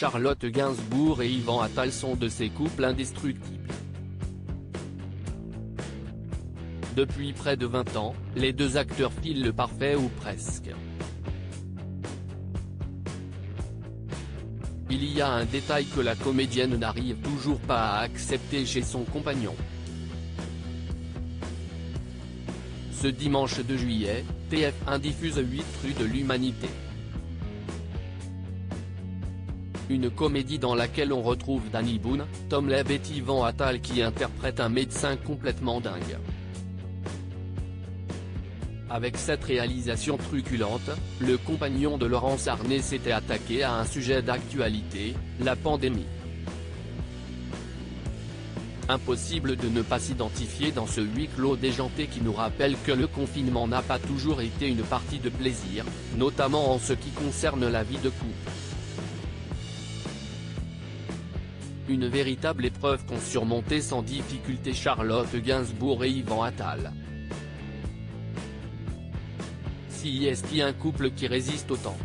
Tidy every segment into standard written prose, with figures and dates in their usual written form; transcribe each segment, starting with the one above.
Charlotte Gainsbourg et Yvan Attal sont de ces couples indestructibles. Depuis près de 20 ans, les deux acteurs filent le parfait ou presque. Il y a un détail que la comédienne n'arrive toujours pas à accepter chez son compagnon. Ce dimanche 2 juillet, TF1 diffuse 8 rues de l'humanité. Une comédie dans laquelle on retrouve Danny Boone, Tom Leb et Yvan Attal qui interprète un médecin complètement dingue. Avec cette réalisation truculente, le compagnon de Laurence Arnay s'était attaqué à un sujet d'actualité, la pandémie. Impossible de ne pas s'identifier dans ce huis clos déjanté qui nous rappelle que le confinement n'a pas toujours été une partie de plaisir, notamment en ce qui concerne la vie de couple. Une véritable épreuve qu'ont surmonté sans difficulté Charlotte Gainsbourg et Yvan Attal. Si est-il un couple qui résiste au temps?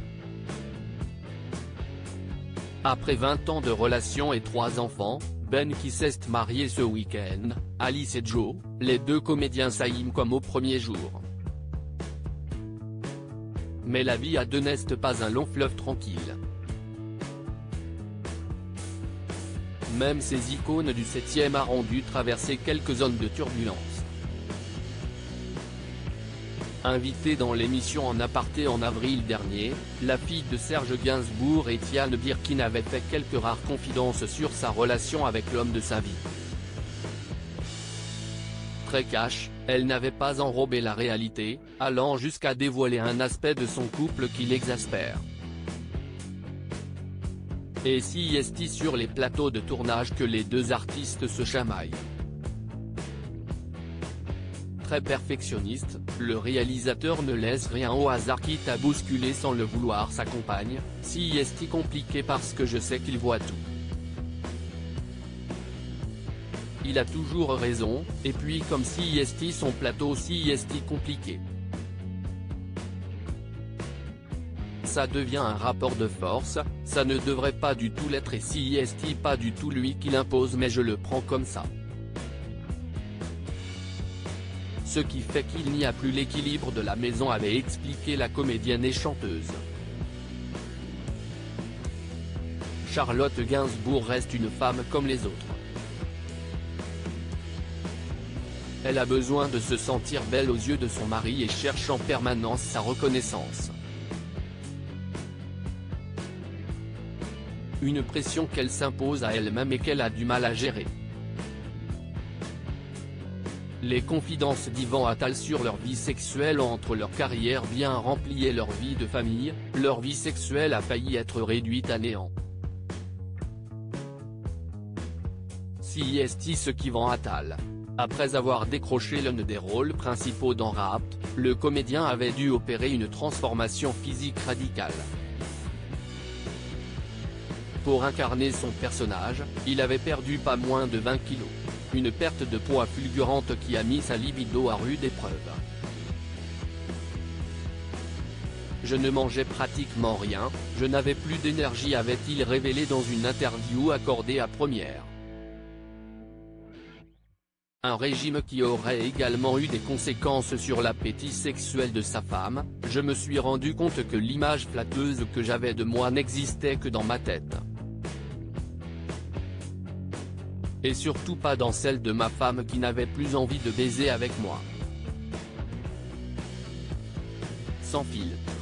Après 20 ans de relation et 3 enfants, Ben qui s'est marié ce week-end, Alice et Joe, les deux comédiens s'aiment comme au premier jour. Mais la vie à deux n'est pas un long fleuve tranquille. Même ces icônes du 7e art ont dû traverser quelques zones de turbulence. Invitée dans l'émission En aparté en avril dernier, la fille de Serge Gainsbourg et Tiane Birkin avait fait quelques rares confidences sur sa relation avec l'homme de sa vie. Très cash, elle n'avait pas enrobé la réalité, allant jusqu'à dévoiler un aspect de son couple qui l'exaspère. Et si est-il sur les plateaux de tournage que les deux artistes se chamaillent? Très perfectionniste, le réalisateur ne laisse rien au hasard quitte à bousculer sans le vouloir sa compagne, si est compliqué parce que je sais qu'il voit tout. Il a toujours raison, et puis comme si est son plateau si est compliqué. Ça devient un rapport de force, ça ne devrait pas du tout l'être et si est pas du tout lui qui l'impose mais je le prends comme ça. Ce qui fait qu'il n'y a plus l'équilibre de la maison avait expliqué la comédienne et chanteuse. Charlotte Gainsbourg reste une femme comme les autres. Elle a besoin de se sentir belle aux yeux de son mari et cherche en permanence sa reconnaissance. Une pression qu'elle s'impose à elle-même et qu'elle a du mal à gérer. Les confidences d'Yvan Attal sur leur vie sexuelle entre leur carrière bien remplie et leur vie de famille, leur vie sexuelle a failli être réduite à néant. Si est ce qu'Yvan Attal. Après avoir décroché l'un des rôles principaux dans Wrapped, le comédien avait dû opérer une transformation physique radicale. Pour incarner son personnage, il avait perdu pas moins de 20 kilos. Une perte de poids fulgurante qui a mis sa libido à rude épreuve. Je ne mangeais pratiquement rien, je n'avais plus d'énergie avait-il révélé dans une interview accordée à Première. Un régime qui aurait également eu des conséquences sur l'appétit sexuel de sa femme, je me suis rendu compte que l'image flatteuse que j'avais de moi n'existait que dans ma tête. Et surtout pas dans celle de ma femme qui n'avait plus envie de baiser avec moi. Sans filtre.